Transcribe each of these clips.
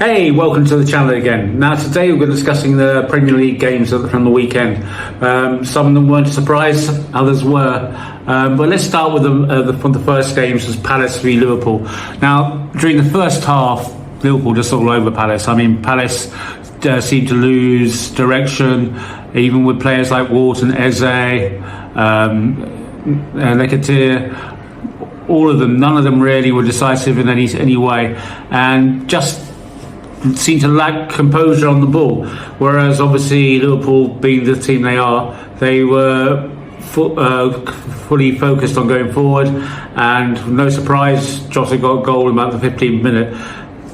Hey, welcome to the channel again. Now today we're discussing the Premier League games from the weekend. Some of them weren't a surprise, others were. But let's start with the first games, was Palace v Liverpool. Now, during the first half, Liverpool just all over Palace. I mean, Palace seemed to lose direction, even with players like Wharton, Eze, Nketiah. All of them, none of them really were decisive in any way, and just seemed to lack composure on the ball. Whereas obviously Liverpool, being the team they are, they were fully focused on going forward, and no surprise, Jota got a goal in about the 15th minute.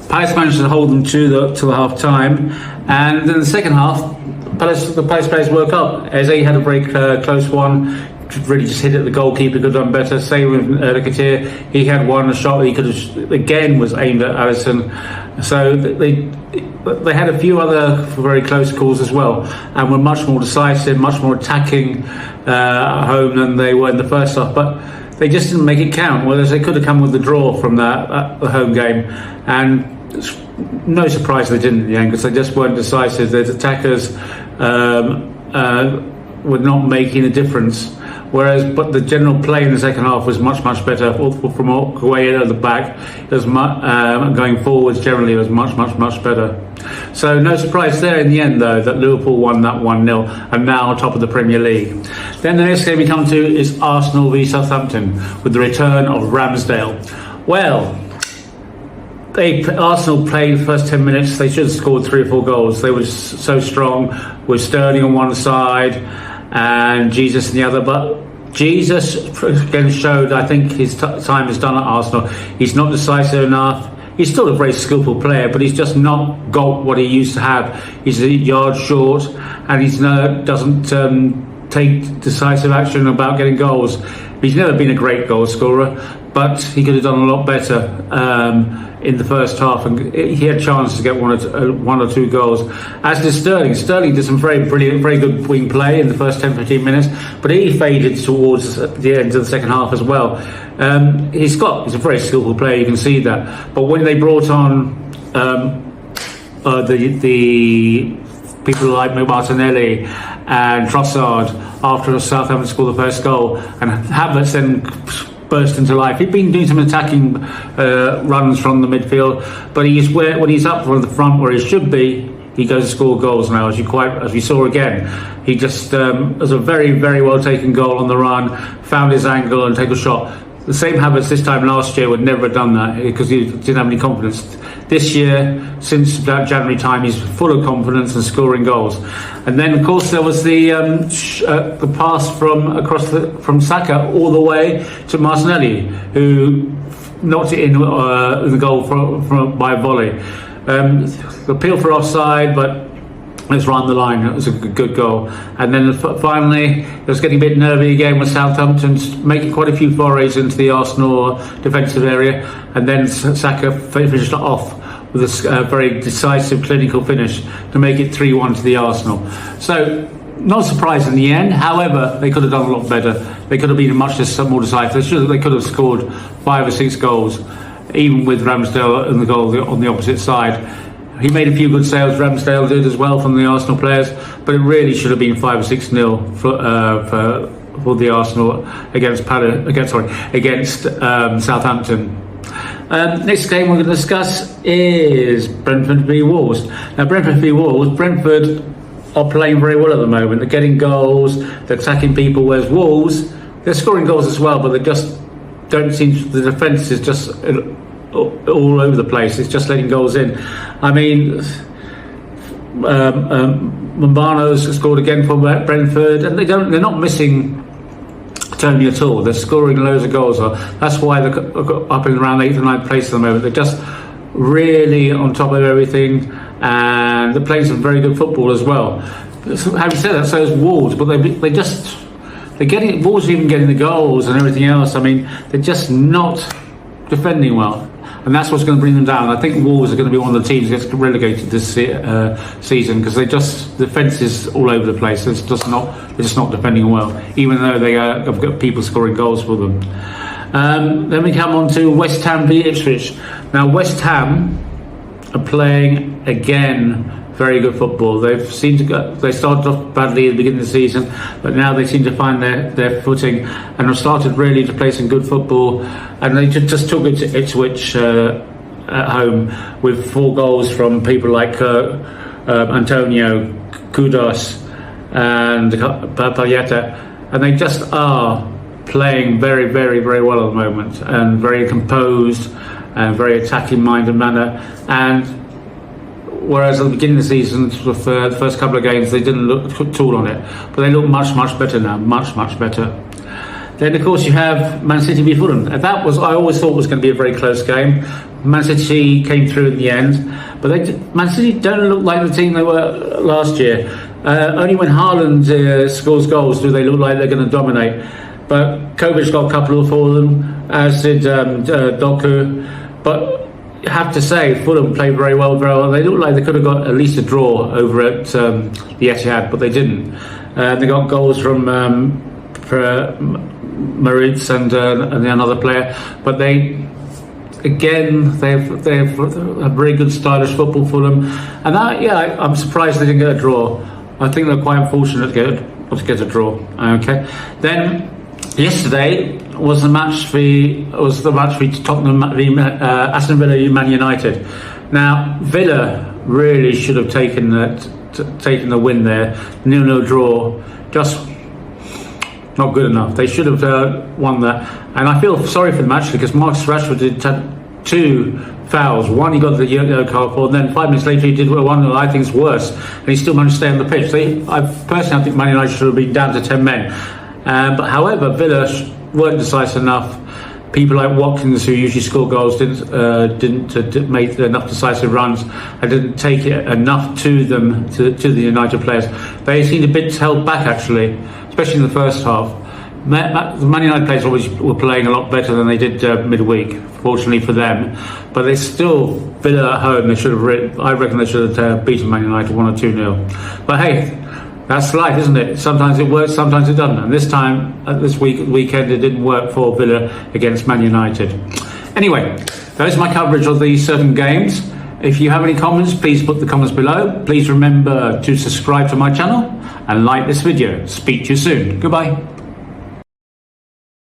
Palace managed to hold them to the half time, and in the second half, the Palace players woke up. Eze had a very close one. Really just hit it. The goalkeeper could have done better. Same with Nketiah. He had a shot that he could have, again, was aimed at Alisson. So they had a few other very close calls as well, and were much more decisive, much more attacking at home than they were in the first half. But they just didn't make it count. Whereas they could have come with the draw from the home game, and no surprise they didn't in the end, because they just weren't decisive. Their attackers were not making a difference. But the general play in the second half was much better from away at the back. It was going forwards generally, it was much better. So no surprise there in the end, though, that Liverpool won that 1-0 and now on top of the Premier League. Then the next game we come to is Arsenal v Southampton, with the return of Ramsdale. Well, Arsenal played the first 10 minutes. They should have scored 3 or 4 goals. They were so strong, with Sterling on one side and Jesus in the other. But Jesus again showed, I think, his time is done at Arsenal. He's not decisive enough. He's still a very skillful player, but he's just not got what he used to have. He's a yard short, and he doesn't take decisive action about getting goals. He's never been a great goal scorer, but he could have done a lot better in the first half, and he had chances to get one or two goals. As did Sterling. Sterling did some very brilliant, very good wing play in the first 10-15 minutes, but he faded towards the end of the second half as well. He's a very skillful player, you can see that. But when they brought on the people like Martinelli and Trossard after Southampton scored the first goal, and Havertz then burst into life. He'd been doing some attacking runs from the midfield, but when he's up from the front where he should be, he goes to score goals now, as we saw again. He just was a very well taken goal on the run, found his angle and take a shot. The same Havertz this time last year would never have done that, because he didn't have any confidence. This year, since about January time, he's full of confidence and scoring goals. And then, of course, there was the pass from Saka all the way to Martinelli, who knocked it in the goal by a volley. Appeal for offside, but it's right on the line. It was a good goal. And then finally, it was getting a bit nervy again with Southampton making quite a few forays into the Arsenal defensive area, and then Saka finished it off with a very decisive clinical finish to make it 3-1 to the Arsenal. So, not a surprise in the end. However, they could have done a lot better. They could have been much more decisive. They could have scored 5 or 6 goals, even with Ramsdale in the goal on the opposite side. He made a few good saves, Ramsdale did as well, from the Arsenal players, but it really should have been 5 or 6-0 for the Arsenal against Southampton. Next game we're going to discuss is Brentford v Wolves. Now, Brentford v Wolves, Brentford are playing very well at the moment. They're getting goals, they're attacking people, whereas Wolves, they're scoring goals as well, but they just don't seem to, the defence is just all over the place. It's just letting goals in. I mean, Mbano's scored again for Brentford, and they're not missing Tony at all. They're scoring loads of goals. That's why they're up in around 8th or 9th place at the moment. They're just really on top of everything, and they're playing some very good football as well. Having said that, so is Wolves, but Wolves are even getting the goals and everything else. I mean, they're just not defending well, and that's what's going to bring them down. I think Wolves are going to be one of the teams that gets relegated this season, because the defence is all over the place. They're just not defending well, even though they have got people scoring goals for them. Then we come on to West Ham v Ipswich. Now, West Ham are playing again very good football. They started off badly at the beginning of the season, but now they seem to find their footing and have started really to play some good football. And they just took it to Ipswich at home with 4 goals from people like Antonio, Kudos and Paglietta, and they just are playing very, very, very well at the moment, and very composed and very attacking minded manner. And whereas at the beginning of the season, the first couple of games, they didn't look at all on it, but they look much, much better now, much, much better. Then, of course, you have Man City v Fulham. That was, I always thought, was going to be a very close game. Man City came through in the end, but Man City don't look like the team they were last year. Only when Haaland scores goals do they look like they're going to dominate. But Kovac got a couple for them, as did Doku. But you have to say, Fulham played very well. They looked like they could have got at least a draw over at the Etihad, but they didn't. They got goals from Maritz and another player, but they've a very good stylish football for them. And I'm surprised they didn't get a draw. I think they're quite unfortunate to get a draw. Okay, then. Yesterday was the match for Tottenham, Aston Villa, Man United. Now Villa really should have taken the win there. 0-0 draw, just not good enough. They should have won that. And I feel sorry for them actually, because Marcus Rashford did 2 fouls. One he got the yellow card for, and then 5 minutes later he did one that I think is worse, and he still managed to stay on the pitch. I think Man United should have been down to 10 men. But however, Villa weren't decisive enough. People like Watkins, who usually score goals, didn't make enough decisive runs. I didn't take it enough to them, to the United players. They seemed a bit held back actually, especially in the first half. The Man United players were playing a lot better than they did midweek, fortunately for them. But they still, Villa at home, I reckon they should have beaten Man United 1 or 2-0. But hey, that's life, isn't it? Sometimes it works, sometimes it doesn't. And this time, this weekend, it didn't work for Villa against Man United. Anyway, that is my coverage of these certain games. If you have any comments, please put the comments below. Please remember to subscribe to my channel and like this video. Speak to you soon. Goodbye.